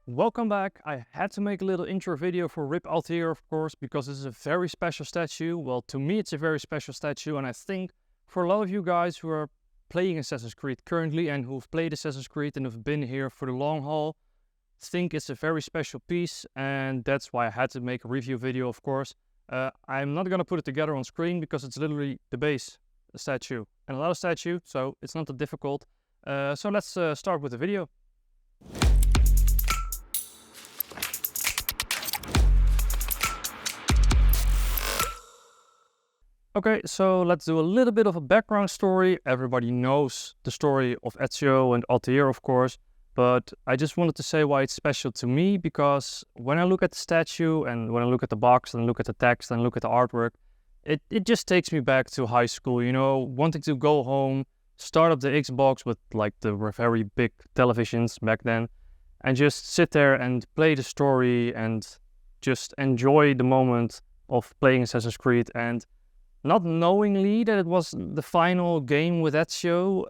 Welcome back. I had to make a little intro video for R.I.P Altaïr, of course, because this is a very special statue. Well, to me it's a very special statue, and I think for a lot of you guys who are playing Assassin's Creed currently and who've played Assassin's Creed and have been here for the long haul, think it's a very special piece, and that's why I had to make a review video, of course. I'm not gonna put it together on screen because it's literally the base, the statue, and a lot of statue, so it's not that difficult. So let's start with the video. Okay, so let's do a little bit of a background story. Everybody knows the story of Ezio and Altaïr, of course, but I just wanted to say why it's special to me, because when I look at the statue and when I look at the box and look at the text and look at the artwork, it just takes me back to high school, you know, wanting to go home, start up the Xbox with like the very big televisions back then, and just sit there and play the story and just enjoy the moment of playing Assassin's Creed, and not knowingly that it was the final game with Ezio.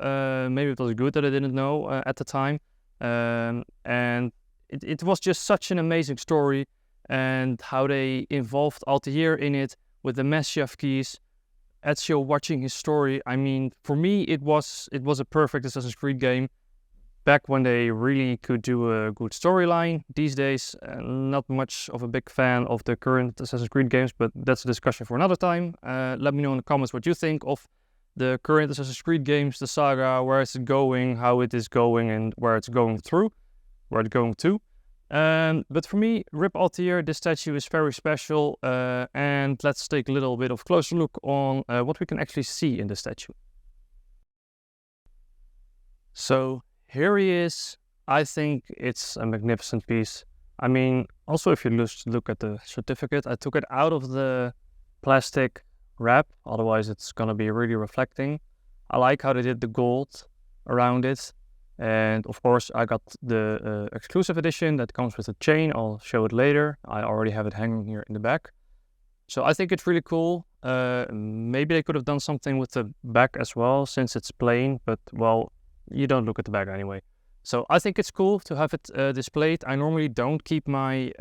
Maybe it was good that I didn't know at the time. And it was just such an amazing story, and how they involved Altaïr in it with the Masyaf keys, Ezio watching his story. I mean, for me, it was a perfect Assassin's Creed game. Back when they really could do a good storyline. These days, not much of a big fan of the current Assassin's Creed games, but that's a discussion for another time. Let me know in the comments what you think of the current Assassin's Creed games, the saga, where it's going, how it is going, and where it's going to. But for me, R.I.P Altaïr, this statue is very special, and let's take a little bit of closer look on what we can actually see in the statue. So here he is. I think it's a magnificent piece. I mean, also if you look at the certificate, I took it out of the plastic wrap, otherwise it's gonna be really reflecting. I like how they did the gold around it. And of course I got the exclusive edition that comes with a chain. I'll show it later. I already have it hanging here in the back. So I think it's really cool. Maybe they could have done something with the back as well, since it's plain, but well, you don't look at the back anyway. So I think it's cool to have it displayed. I normally don't keep my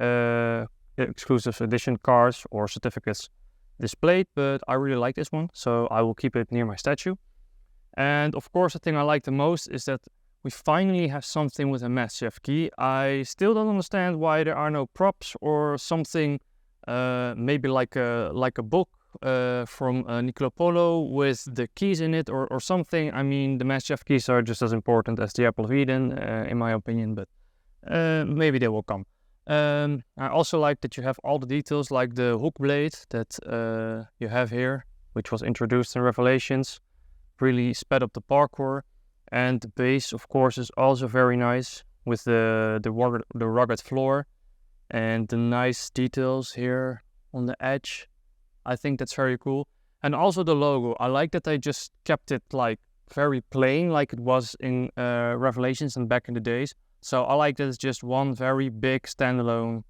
exclusive edition cards or certificates displayed, but I really like this one, so I will keep it near my statue. And of course, the thing I like the most is that we finally have something with a Masyaf key. I still don't understand why there are no props or something, maybe like a book from Niccolò Polo with the keys in it, or something. I mean, the Masyaf keys are just as important as the Apple of Eden, in my opinion, but maybe they will come. I also like that you have all the details, like the hook blade that you have here, which was introduced in Revelations, really sped up the parkour. And the base, of course, is also very nice with the rugged floor and the nice details here on the edge. I think that's very cool. And also the logo. I like that they just kept it like very plain, like it was in Revelations and back in the days. So I like that it's just one very big standalone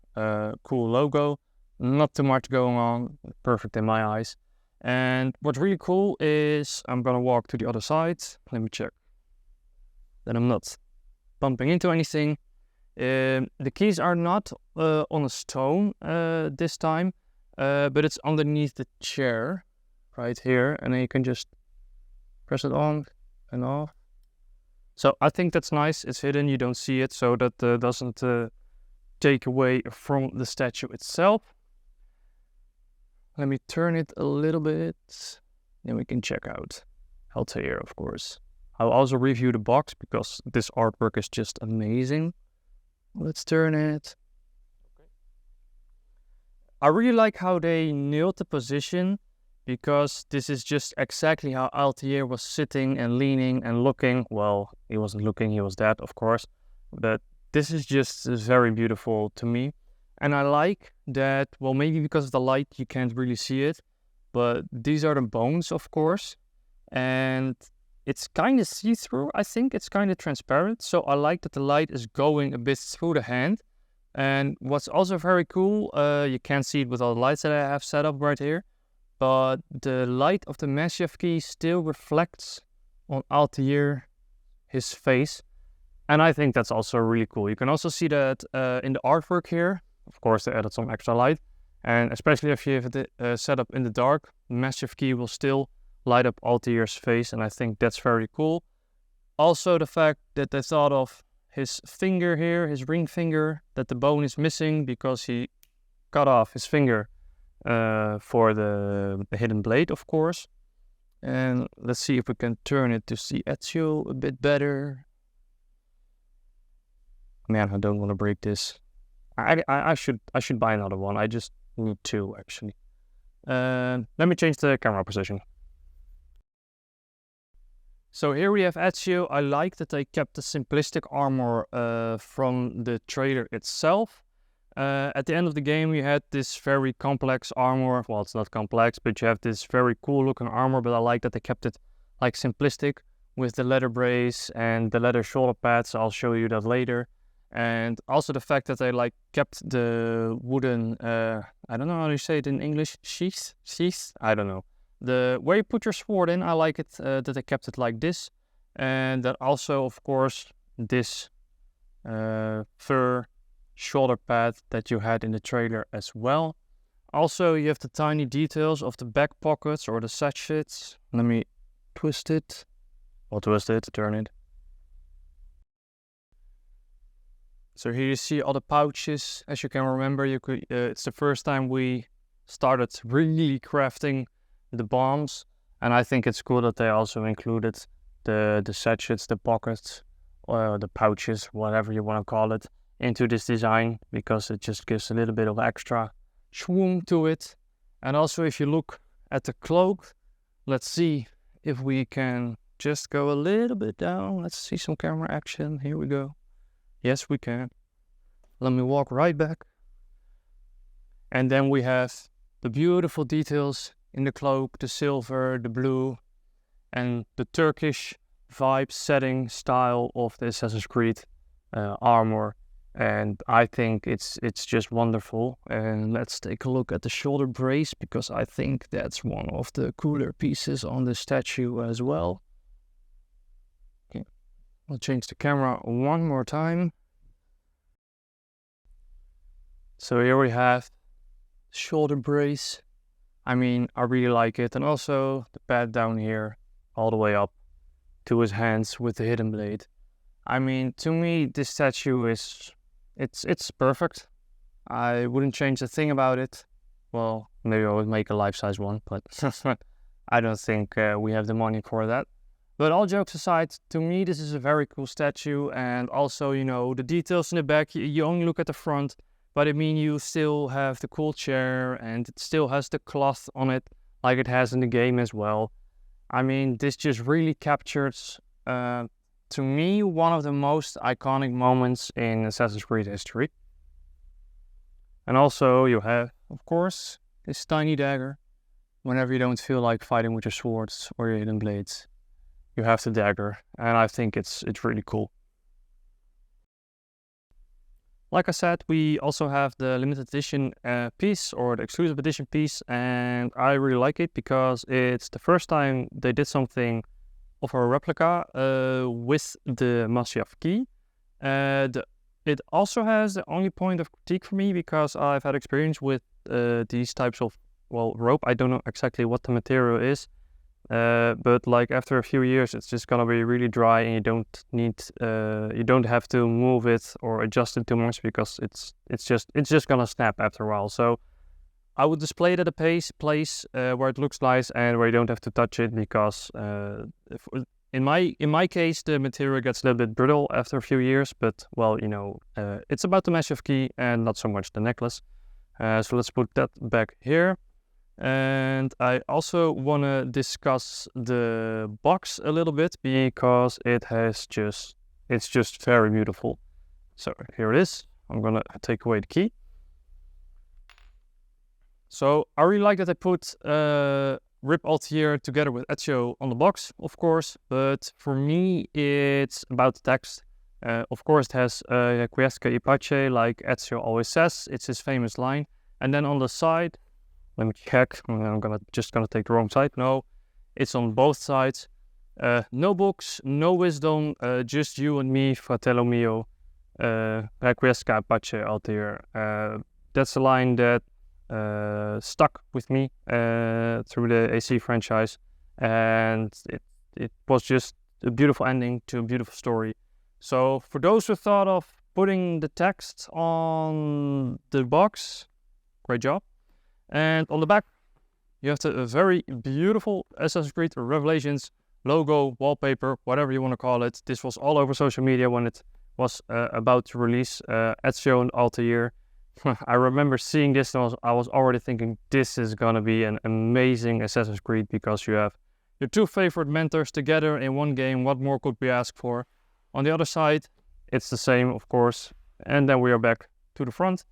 cool logo. Not too much going on. Perfect in my eyes. And what's really cool is, I'm gonna walk to the other side. Let me check that I'm not bumping into anything. The keys are not on a stone this time, but it's underneath the chair right here, and then you can just press it on and off. So I think that's nice. It's hidden, you don't see it, so that doesn't take away from the statue itself. Let me turn it a little bit, then we can check out Altaïr, of course. I'll also review the box because this artwork is just amazing. Let's turn it. Okay. I really like how they nailed the position, because this is just exactly how Altaïr was sitting and leaning and looking. Well, he wasn't looking, he was dead, of course. But this is just very beautiful to me. And I like that, well, maybe because of the light you can't really see it, but these are the bones, of course. And it's kind of see-through. I think it's kind of transparent. So I like that the light is going a bit through the hand. And what's also very cool, you can't see it with all the lights that I have set up right here, but the light of the Masyaf key still reflects on Altaïr, his face. And I think that's also really cool. You can also see that in the artwork here. Of course, they added some extra light. And especially if you have it set up in the dark, Massive Key will still light up Altaïr's face. And I think that's very cool. Also, the fact that they thought of his finger here, his ring finger, that the bone is missing because he cut off his finger for the hidden blade, of course. And let's see if we can turn it to see Ezio a bit better. Man, I don't want to break this. I should buy another one. I just need two, actually. Let me change the camera position. So here we have Ezio. I like that they kept the simplistic armor from the trailer itself. At the end of the game, you had this very complex armor. Well, it's not complex, but you have this very cool looking armor. But I like that they kept it like simplistic with the leather brace and the leather shoulder pads. I'll show you that later. And also the fact that they like kept the wooden, I don't know how you say it in English, sheath? I don't know. The where you put your sword in, I like it that they kept it like this. And that also, of course, this fur shoulder pad that you had in the trailer as well. Also, you have the tiny details of the back pockets or the sachets. Let me twist it. Or twist it, turn it. So here you see all the pouches. As you can remember, you could. It's the first time we started really crafting the bombs, and I think it's cool that they also included the sachets, the pockets, or the pouches, whatever you want to call it, into this design, because it just gives a little bit of extra schwung to it. And also, if you look at the cloak, let's see if we can just go a little bit down. Let's see some camera action. Here we go. Yes, we can. Let me walk right back. And then we have the beautiful details in the cloak, the silver, the blue, and the Turkish vibe setting style of the Assassin's Creed armor. And I think it's just wonderful. And let's take a look at the shoulder brace, because I think that's one of the cooler pieces on the statue as well. Okay. I'll change the camera one more time. So here we have shoulder brace. I mean, I really like it. And also the pad down here, all the way up to his hands with the hidden blade. I mean, to me, this statue is, it's perfect. I wouldn't change a thing about it. Well, maybe I would make a life-size one, but I don't think we have the money for that. But all jokes aside, to me, this is a very cool statue. And also, you know, the details in the back, you only look at the front, but I mean, you still have the cool chair, and it still has the cloth on it, like it has in the game as well. I mean, this just really captures, to me, one of the most iconic moments in Assassin's Creed history. And also, you have, of course, this tiny dagger. Whenever you don't feel like fighting with your swords or your hidden blades, you have the dagger, and I think it's really cool. Like I said, we also have the limited edition piece, or the exclusive edition piece, and I really like it because it's the first time they did something of a replica with the Massive Key. It also has the only point of critique for me, because I've had experience with these types of, well, rope. I don't know exactly what the material is. But like after a few years, it's just gonna be really dry, and you don't have to move it or adjust it too much, because it's just gonna snap after a while. So I would display it at a place where it looks nice and where you don't have to touch it, because in my case the material gets a little bit brittle after a few years. But well, you know, it's about the Massive Key and not so much the necklace. So let's put that back here. And I also want to discuss the box a little bit, because it's just very beautiful. So here it is. I'm gonna take away the key. So I really like that I put R.I.P Altaïr together with Ezio on the box, of course, but for me it's about the text. Of course it has Quiesca y pace, like Ezio always says. It's his famous line. And then on the side, let me check. I'm just gonna take the wrong side. No, it's on both sides. No books, no wisdom, just you and me, fratello mio, requiescat pace Altaïr. That's a line that stuck with me through the AC franchise, and it was just a beautiful ending to a beautiful story. So for those who thought of putting the text on the box, great job. And on the back, you have the very beautiful Assassin's Creed Revelations logo, wallpaper, whatever you want to call it. This was all over social media when it was about to release, Ezio and Altaïr. I remember seeing this and I was already thinking this is gonna be an amazing Assassin's Creed, because you have your two favorite mentors together in one game. What more could we ask for? On the other side, it's the same, of course. And then we are back to the front.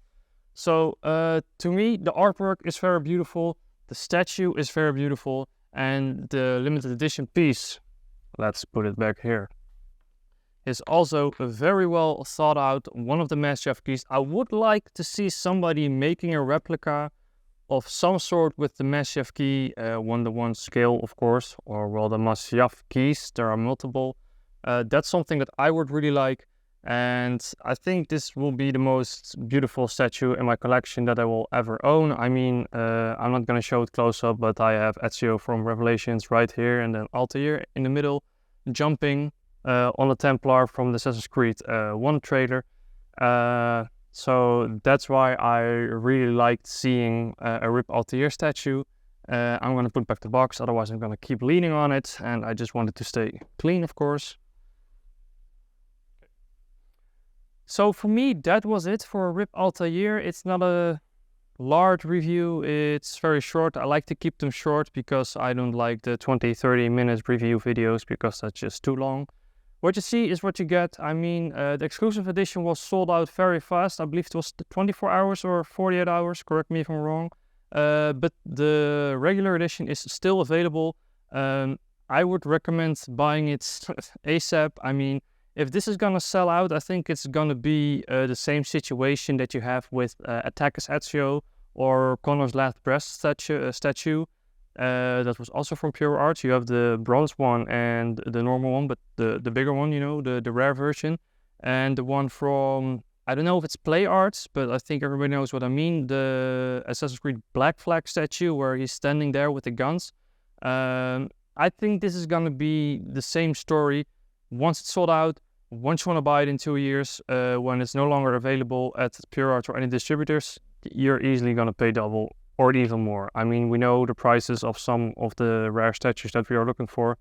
So to me, the artwork is very beautiful. The statue is very beautiful. And the limited edition piece, let's put it back here, is also very well thought out. One of the Master Chef keys. I would like to see somebody making a replica of some sort with the Master Chef key, 1-to-1 scale, of course, or well, the Master Chef keys. There are multiple. That's something that I would really like, and I think this will be the most beautiful statue in my collection that I will ever own. I mean, I'm not going to show it close up, but I have Ezio from Revelations right here, and then Altaïr in the middle, jumping on a Templar from the Assassin's Creed 1 trailer. So that's why I really liked seeing a R.I.P Altaïr statue. I'm going to put back the box, otherwise I'm going to keep leaning on it, and I just wanted to stay clean, of course. So for me, that was it for R.I.P Altaïr. It's not a large review, it's very short. I like to keep them short because I don't like the 20-30 minutes review videos, because that's just too long. What you see is what you get. I mean, the exclusive edition was sold out very fast. I believe it was 24 hours or 48 hours, correct me if I'm wrong. But the regular edition is still available. I would recommend buying it ASAP. I mean, if this is gonna sell out, I think it's gonna be the same situation that you have with Attackers Ezio or Connor's Last Breast statue. That was also from Purearts. You have the bronze one and the normal one, but the bigger one, you know, the rare version. And the one from, I don't know if it's Play Arts, but I think everybody knows what I mean. The Assassin's Creed Black Flag statue where he's standing there with the guns. I think this is gonna be the same story. Once it's sold out, once you want to buy it in 2 years, when it's no longer available at Purearts or any distributors, you're easily going to pay double or even more. I mean, we know the prices of some of the rare statues that we are looking for.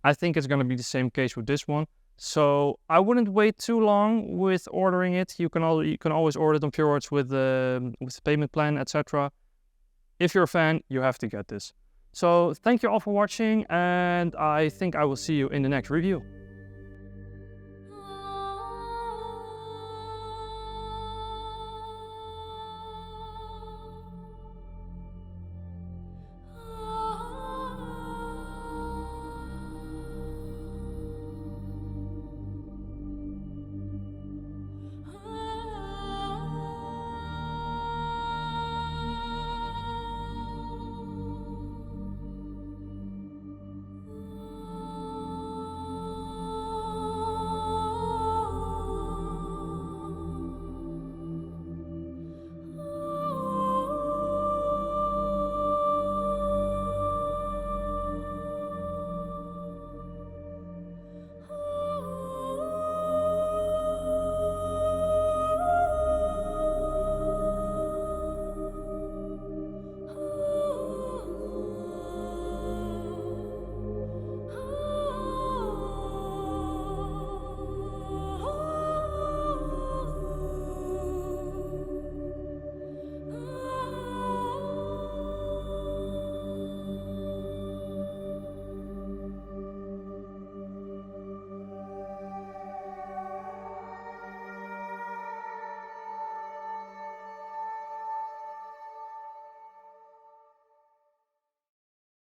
I think it's going to be the same case with this one. So I wouldn't wait too long with ordering it. You can always order it on Purearts with the payment plan, etc. If you're a fan, you have to get this. So thank you all for watching, and I think I will see you in the next review.